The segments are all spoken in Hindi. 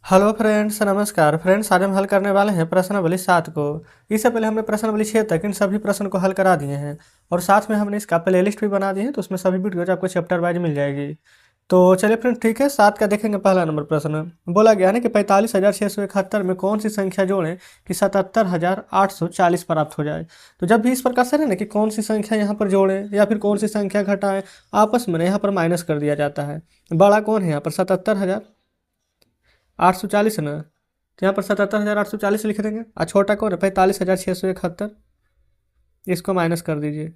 हेलो फ्रेंड्स, नमस्कार फ्रेंड्स। आज हम हल करने वाले हैं प्रश्नावली 7 को। इससे पहले हमने प्रश्नावली 6 तक इन सभी प्रश्न को हल करा दिए हैं और साथ में हमने इसका प्लेलिस्ट भी बना दी है, तो उसमें सभी वीडियोज आपको चैप्टर वाइज मिल जाएगी। तो चलिए फ्रेंड्स, ठीक है, 7 का देखेंगे। पहला नंबर प्रश्न बोला गया है कि 45,671 में कौन सी संख्या जोड़ें कि 77,840 प्राप्त हो जाए। तो जब भी इस प्रकार से है ना कि कौन सी संख्या यहाँ पर जोड़ें या फिर कौन सी संख्या घटाएं, आपस में यहाँ पर माइनस कर दिया जाता है। बड़ा कौन है यहाँ पर? 77,840 ना, तो यहाँ पर 77,840 लिख देंगे। और छोटा कौन है? 45,671, इसको माइनस कर दीजिए।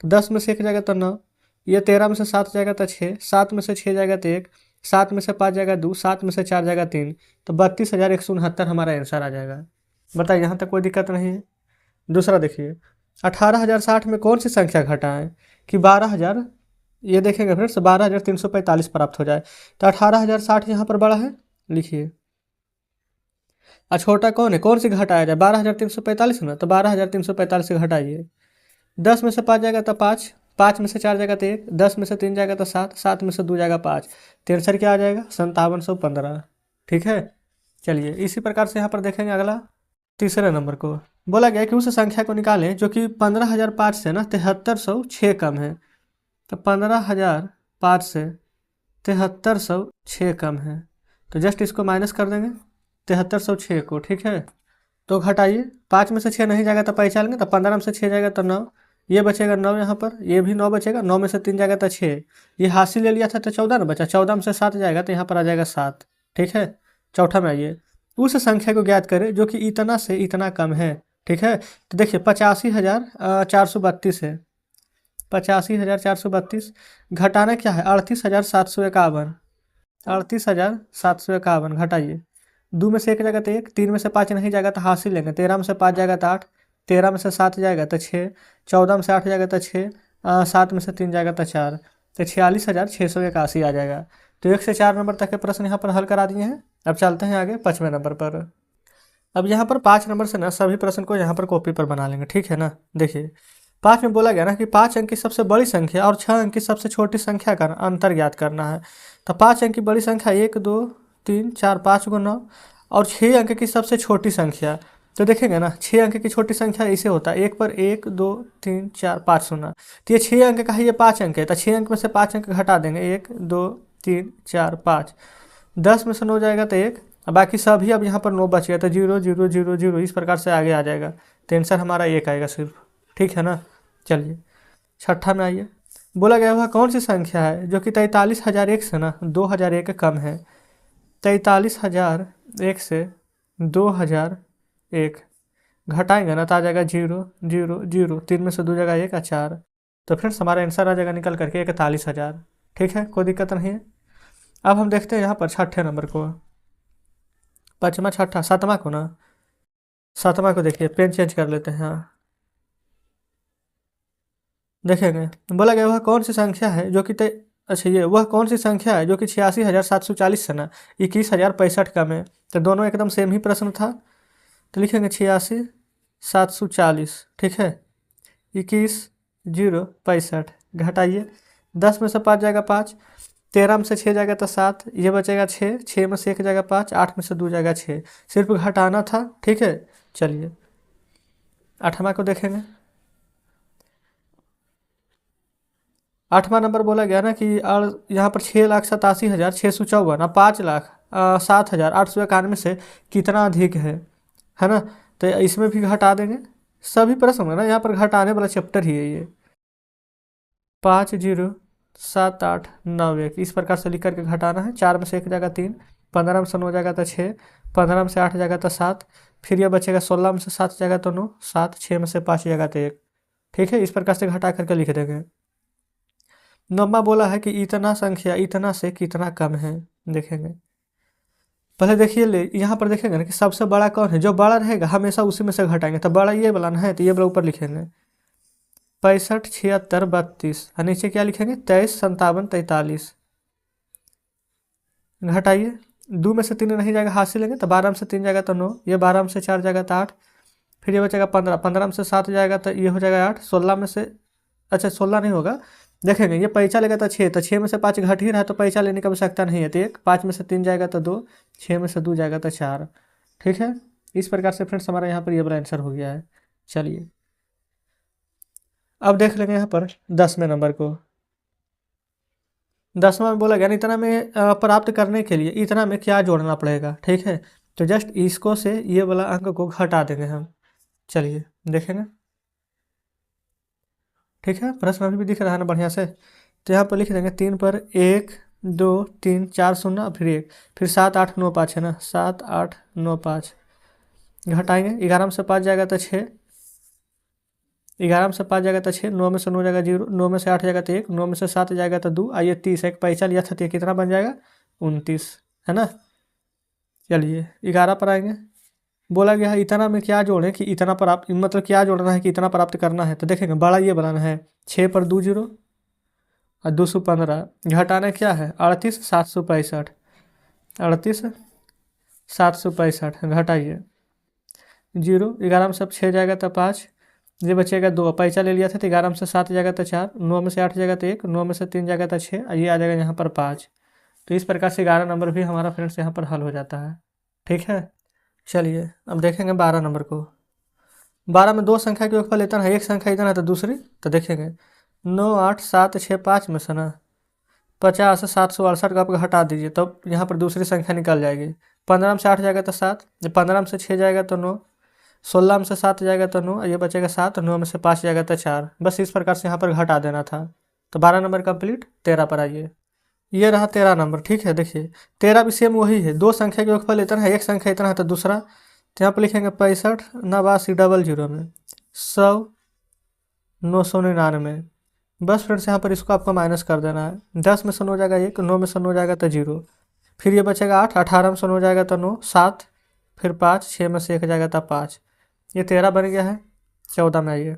तो 10 में से 1 जाएगा तो 9, ये 13 में से 7 जाएगा तो 6, 7 में से 6 जाएगा तो 1, 7 में से 5 जाएगा 2, 7 में से 4 जाएगा 3, तो 32,169 हमारा आंसर आ जाएगा। बताइए, यहाँ तक कोई दिक्कत नहीं है। दूसरा देखिए, 18,060 में कौन सी संख्या घटाएं कि 12,000, ये देखेंगे फ्रेंड्स, 12,345 प्राप्त हो जाए। तो 18,060 यहाँ पर बड़ा है, लिखिए। और छोटा कौन है? कौन सी घटाया जाए? 12,345 ना, तो 12,345 से घटाइए। 10 में से 5 जाएगा तो 5, 5 में से 4 जाएगा तो 1, 10 में से 3 जाएगा तो 7, 7 में से 2 जाएगा 5, तो आंसर क्या आ जाएगा? 5715। ठीक है, चलिए इसी प्रकार से यहाँ पर देखेंगे अगला तीसरे नंबर को। बोला गया कि उस संख्या को निकालें जो कि 15,005 से ना 7306 कम है। तो 15,005 से 7306 कम है, तो जस्ट इसको माइनस कर देंगे 7306 को। ठीक है, तो घटाइए। 5 में से 6 नहीं जाएगा तो पहचानेंगे, तो 15 में से 6 जाएगा तो 9, ये बचेगा 9, यहाँ पर ये भी 9 बचेगा। 9 में से 3 जाएगा तो 6, ये हासिल ले लिया था तो 14 ना बचा। 14 में से 7 जाएगा तो यहाँ पर आ जाएगा 7। ठीक है, चौथा में आइए, उस संख्या को ज्ञात करें जो कि इतना से इतना कम है। ठीक है, तो देखिए 85,432 है। 85,432 घटाना क्या है? 38,751। 38,751 घटाइए। 2 में से 1 जाएगा तो 1, 3 में से 5 नहीं जाएगा तो हासिल लेंगे। 13 में से 5 जाएगा तो 8, 13 में से 7 जाएगा तो 6, 14 में से 8 जाएगा तो 6, 7 में से 3 जाएगा तो 4, तो 46,681 आ जाएगा। तो 1 से 4 नंबर तक के प्रश्न यहाँ पर हल करा दिए हैं। अब चलते हैं आगे 5वें नंबर पर। अब यहाँ पर 5 नंबर से ना सभी प्रश्न को यहाँ पर कॉपी पर बना लेंगे। ठीक है ना, देखिए 5 में बोला गया ना कि 5 अंक की सबसे बड़ी संख्या और 6 अंक की सबसे छोटी संख्या का अंतर ज्ञात करना है। तो 5 अंक की बड़ी संख्या 1 2 3 4 5 को 9, और 6 अंक की सबसे छोटी संख्या, तो देखेंगे ना 6 अंक की छोटी संख्या इसे होता है 1 पर 1 2 3 4 5 सुना। तो ये 6 अंक का है, ये 5 अंक है, तो 6 अंक में से 5 अंक घटा देंगे। 1 2 3 4 5, 10 में से 9 जाएगा तो 1, बाकी सभी अब यहाँ पर 9 बच गया, तो 0 0 0 0 इस प्रकार से आगे आ जाएगा। तो आंसर हमारा 1 आएगा सिर्फ। ठीक है ना, चलिए छठा में आइए। बोला गया वह कौन सी संख्या है जो कि 43,001 से ना 2,001 कम है। 43,001 से 2,001 घटाएंगे ना तो आ जाएगा 0 0 0, 3 में से 2 जाएगा 1 और 4, तो फ्रेंड्स हमारा आंसर आ जाएगा निकल करके 41,000। ठीक है, कोई दिक्कत नहीं है। अब हम देखते हैं यहाँ पर छठे नंबर को, पाँचवा छठा सातवां को ना, सातवां को देखिए, पेन चेंज कर लेते हैं। हाँ, देखेंगे बोला गया वह कौन सी संख्या है जो कि अच्छा, ये वह कौन सी संख्या है जो कि 86,740 से ना 21,065 कम है। तो दोनों एकदम सेम ही प्रश्न था, तो लिखेंगे 86,740। ठीक है, 21,065 घटाइए। 10 में से 5 जाएगा 5, 13 में से 6 जाएगा तो 7, ये बचेगा 6, 6 में से 1 जाएगा 5, 8 में से 2 जाएगा 6, सिर्फ घटाना था। ठीक है, चलिए आठवां को देखेंगे। 8वां नंबर बोला गया ना कि यहाँ पर 6,87,654 और 5,07,891 से कितना अधिक है ना। तो इसमें भी घटा देंगे सभी प्रश्न है ना, यहाँ पर घटाने वाला चैप्टर ही है ये। 50,7,891 इस प्रकार से लिख करके घटाना है। 4 में से 1 जाएगा 3, 15 में से 9 जाएगा तो 6, 15 में से 8 जाएगा तो 7, फिर यह बचेगा 16 में से 7 जाएगा तो 9, 7, 6 में से 5 जाएगा तो 1। ठीक है, इस प्रकार से घटा करके लिख देंगे। 9वां बोला है कि इतना संख्या इतना से कितना कम है। देखेंगे पहले, देखिए यहाँ पर देखेंगे ना कि सबसे बड़ा कौन है, जो बड़ा रहेगा हमेशा उसी में से घटाएंगे। तो बड़ा ये वाला ना है, तो ये वाला ऊपर लिखेंगे 65 76 32, और नीचे क्या लिखेंगे 23 57 43। घटाइए। 2 में से 3 नहीं जाएगा, हासिल लेंगे, तो 12 में से 3 जाएगा तो 9, ये 12 में से 4 जाएगा तो 8, फिर ये बचेगा 15, 15 में से 7 जाएगा तो ये हो जाएगा 8, 16 में से, अच्छा 16 नहीं होगा, देखेंगे ये पैसा लेगा तो 6, तो 6 में से 5 घट ही रहा है तो पैसा लेने की आवश्यकता नहीं है, तो 1, 5 में से 3 जाएगा तो 2, 6 में से 2 जाएगा तो 4। ठीक है, इस प्रकार से फ्रेंड्स हमारा यहाँ पर ये वाला आंसर हो गया है। चलिए अब देख लेंगे यहाँ पर 10वें नंबर को। 10वां में बोला गया ना इतना में प्राप्त करने के लिए इतना में क्या जोड़ना पड़ेगा। ठीक है, तो जस्ट इसको से ये वाला अंक को घटा देंगे हम। चलिए देखेंगे। ठीक है, प्रश्न अभी भी दिख रहा है ना बढ़िया से। तो यहाँ पर लिख देंगे 3 पर 1 2 3 4 शून्य फिर 1, फिर 7 8 9 5 है ना, 7 8 9 5 घटाएंगे। 11 में से 5 जाएगा तो 6, 11 में से 5 जाएगा तो 6, 9 में से 9 जाएगा 0, 9 में से 8 जाएगा तो 1, 9 में से 7 जाएगा तो 2, आइए 30 एक पैसा लिया था तो ये कितना बन जाएगा 29 है ना। चलिए 11 पर आएंगे। बोला गया है इतना में क्या जोड़ें कि इतना प्राप्त, मतलब क्या जोड़ना है कि इतना प्राप्त करना है। तो देखेंगे बड़ा ये बनाना है, 6 पर 2 0 और 215 घटाना क्या है 38 765, 38 765 घटाइए 0, 11 में सब 6 जाएगा तो 5, ये बचेगा 2, पैसा ले लिया था तो 11 में से 7 जाएगा तो 4, 9 में से 8 जाएगा तो 1, 9 में से 3 जाएगा तो 6, ये आ जाएगा यहाँ पर 5। तो इस प्रकार से 11 नंबर भी हमारा फ्रेंड्स यहाँ पर हल हो जाता है। ठीक है, चलिए अब देखेंगे 12 नंबर को। 12 में दो संख्या के योगफल इतना है, एक संख्या इतना है तो दूसरी, तो देखेंगे 9 8 7 6 5 में से ना 50 768 का आप हटा दीजिए तब यहाँ पर दूसरी संख्या निकल जाएगी। 15 में से 8 जाएगा तो 7, जब 15 में से 6 जाएगा तो 9, 16 में से 7 जाएगा तो 9, ये बचेगा 7, 9 में से 5 जाएगा तो 4। बस इस प्रकार से यहाँ पर घटा देना था। तो 12 नंबर कंप्लीट। 13 पर आइए, ये रहा 13 नंबर। ठीक है, देखिए 13 भी सेम वही है, दो संख्या के योगफल इतना है, एक संख्या इतना है तो दूसरा। तो यहाँ पर लिखेंगे 65 89 00 में 100 999। बस फ्रेंड्स यहाँ पर इसको आपको माइनस कर देना है। 10 में से 9 जाएगा 1, 9 में से 9 जाएगा तो 0, फिर ये बचेगा 8, 18 में से 9 जाएगा तो 9, 7 फिर 5, 6 में से 1 जाएगा तो 5, ये 13 बन गया है। 14 में आइए,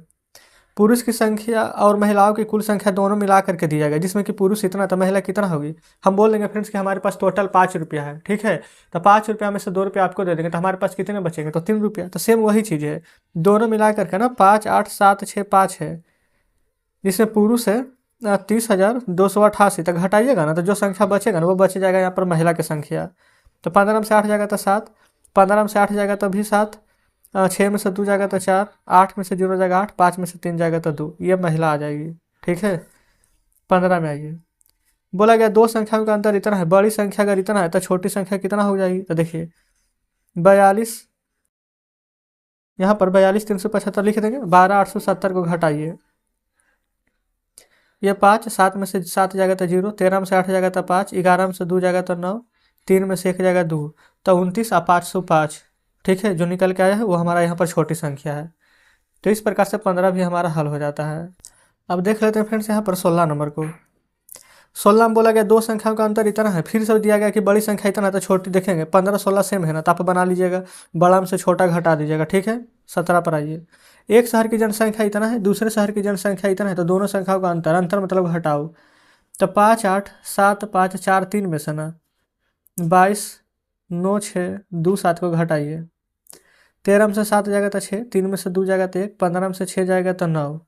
पुरुष की संख्या और महिलाओं की कुल संख्या दोनों मिला करके दी जाएगा, जिसमें कि पुरुष इतना तो महिला कितना होगी। हम बोल देंगे फ्रेंड्स कि हमारे पास टोटल 5 रुपया है। ठीक है, तो 5 रुपया में से 2 रुपया आपको दे देंगे तो हमारे पास कितने बचेंगे, तो 3 रुपया। तो सेम वही चीज़ है, दोनों मिला करके ना 5 8 7 6 5 है, जिसमें पुरुष है 30,288। तक घटाइएगा ना तो जो संख्या बचेगा ना वो बच जाएगा यहाँ पर महिला की संख्या। तो 15 में से 8 जाएगा तो 7, 15 में से 8 जाएगा तो भी 7, 6 में से 2 जाएगा तो 4, 8 में से 0 जाएगा 8, 5 में से 3 जाएगा तो 2, ये महिला आ जाएगी। ठीक है, 15 में आइए। बोला गया दो संख्याओं का अंतर इतना है, बड़ी संख्या अगर इतना है तो छोटी संख्या कितना हो जाएगी। तो देखिए 42, यहाँ पर 42 375 लिख देंगे। 12 870 को घटाइए, ये 5, 7 में से 7 जाएगा तो 0, 13 में से 8 जाएगा तो 5, 11 में से 2 जाएगा तो 9, 3 में से 1 जाएगा 2, तो 29 और 505। ठीक है, जो निकल के आया है वो हमारा यहाँ पर छोटी संख्या है। तो इस प्रकार से 15 भी हमारा हल हो जाता है। अब देख लेते हैं फ्रेंड्स यहाँ पर 16 नंबर को। 16 में बोला गया दो संख्याओं का अंतर इतना है, फिर से दिया गया कि बड़ी संख्या इतना है तो छोटी। देखेंगे 15 16 सेम है ना, तो आप बना लीजिएगा, बड़ा में से छोटा घटा दीजिएगा। ठीक है, 17 पर आइए। एक शहर की जनसंख्या इतना है, दूसरे शहर की जनसंख्या इतना है, तो दोनों संख्याओं का अंतर, अंतर मतलब घटाओ। तो 5 8 7 5 4 3 में से ना 22 9 6 2 7 को घटाइए। 13 में से 7 जाएगा तो 6, 3 में से 2 जाएगा तो 1, 15 में से 6 जाएगा तो 9।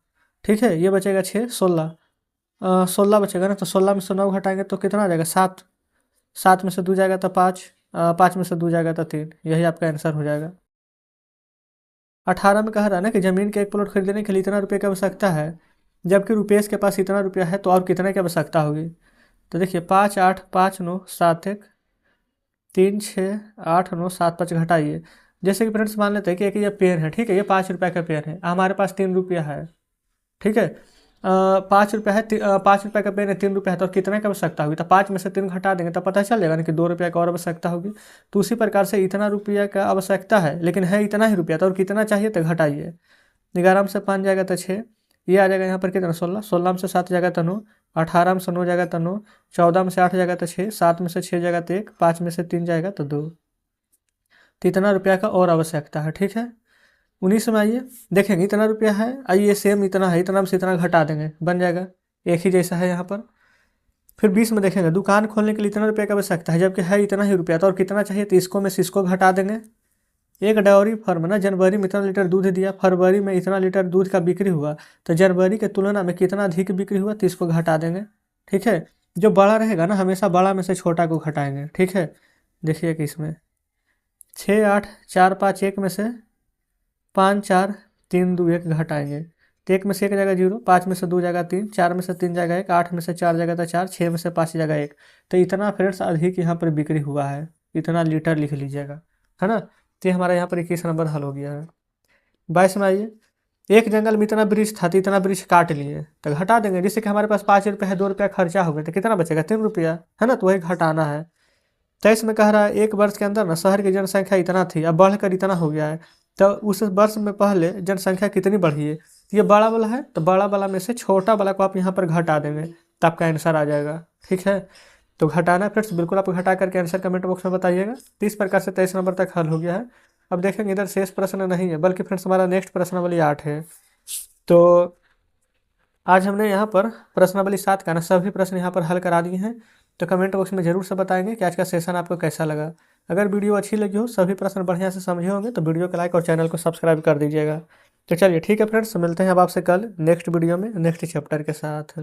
ठीक है, ये बचेगा 6 16, 16 बचेगा ना, तो 16 में से 9 घटाएंगे तो कितना आ जाएगा 7, 7 में से 2 जाएगा तो 5, 5 में से 2 जाएगा तो 3, यही आपका आंसर हो जाएगा। 18 में कह रहा है ना कि ज़मीन के एक प्लॉट खरीदने के लिए इतना रुपये की आवश्यकता है, जबकि रुपेश के पास इतना रुपया है, तो और कितने की आवश्यकता होगी। तो देखिए 5 8 5 9 7 1 3 6 8 9 7 5 घटाइए। जैसे कि फ्रेंड्स मान लेते हैं कि एक ये पेन है। ठीक है, ये 5 रुपये का पेन है, हमारे पास 3 रुपया है। ठीक है, 5 रुपया है, 5 रुपये का पेन है, 3 रुपया है, तो कितने की आवश्यकता होगी। तो 5 में से 3 घटा देंगे तो पता चल जाएगा ना कि 2 रुपया का और आवश्यकता होगी। तो उसी प्रकार से इतना रुपया का आवश्यकता है, लेकिन है इतना ही रुपया, तो और कितना चाहिए तो घटाइए। 11 में से 5 जाएगा तो 6, ये आ जाएगा यहाँ पर कितना 16, 16 में से 7 जाएगा तो 9, 18 में से 9 जाएगा तो 9, 14 में से 8 जाएगा तो 6, 7 में से 6 जाएगा तो 1, 5 में से 3 जाएगा तो 2, तो इतना रुपया का और आवश्यकता है। ठीक है, 19 में आइए, देखेंगे इतना रुपया है, आइए सेम इतना है, इतना में से इतना घटा देंगे, बन जाएगा एक ही जैसा है यहाँ पर। फिर 20 में देखेंगे दुकान खोलने के लिए इतना रुपया की आवश्यकता है, जबकि है इतना ही रुपया, तो और कितना चाहिए, तो इसको में से इसको घटा देंगे, एक डेयरी फर्म ना जनवरी में इतना लीटर दूध दिया, फरवरी में इतना लीटर दूध का बिक्री हुआ, तो जनवरी के तुलना में कितना अधिक बिक्री हुआ तो इसको घटा देंगे। ठीक है, जो बड़ा रहेगा ना हमेशा बड़ा में से छोटा को घटाएंगे। ठीक है, देखिए कि इसमें 6 8 4 5 1 में से 5 4 3 2 1 घटाएंगे, तो 1 में से 1 जाएगा 0, 5 में से 2 जाएगा 3, 4 में से 3 जाएगा 1, 8 में से 4 जाएगा तो 4, 6 में से 5 जाएगा 1। तो इतना फ्रेंड्स अधिक यहाँ पर बिक्री हुआ है, इतना लीटर लिख लीजिएगा, है ना। तो ये हमारा यहाँ पर 21 नंबर हल हो गया है। 22 में आइए, एक जंगल में इतना वृक्ष था तो इतना वृक्ष काट लिए, तो घटा देंगे, जिससे कि हमारे पास 5 रुपये है, 2 रुपया खर्चा हो गया, तो कितना बचेगा 3 रुपया, है ना, तो वही घटाना है। 23 में कह रहा है 1 वर्ष के अंदर ना शहर की जनसंख्या इतना थी, अब बढ़कर इतना हो गया है, तो उस वर्ष में पहले जनसंख्या कितनी बढ़ी है, ये बड़ा वाला है, तो बड़ा वाला में से छोटा वाला को आप यहाँ पर घटा देंगे तो आपका आंसर आ जाएगा। ठीक है, तो घटाना फ्रेंड्स, बिल्कुल आप घटा करके आंसर कमेंट बॉक्स में बताइएगा। तो इस प्रकार से 23 नंबर तक हल हो गया है। अब देखेंगे इधर शेष प्रश्न नहीं है, बल्कि फ्रेंड्स हमारा नेक्स्ट प्रश्नावली 8 है। तो आज हमने यहाँ पर प्रश्नावली 7 का ना सभी प्रश्न यहाँ पर हल करा दिए हैं। तो कमेंट बॉक्स में जरूर से बताएंगे कि आज का सेशन आपको कैसा लगा। अगर वीडियो अच्छी लगी हो, सभी प्रश्न बढ़िया से समझे होंगे, तो वीडियो को लाइक और चैनल को सब्सक्राइब कर दीजिएगा। तो चलिए ठीक है फ्रेंड्स, मिलते हैं अब आपसे कल नेक्स्ट वीडियो में नेक्स्ट चैप्टर के साथ।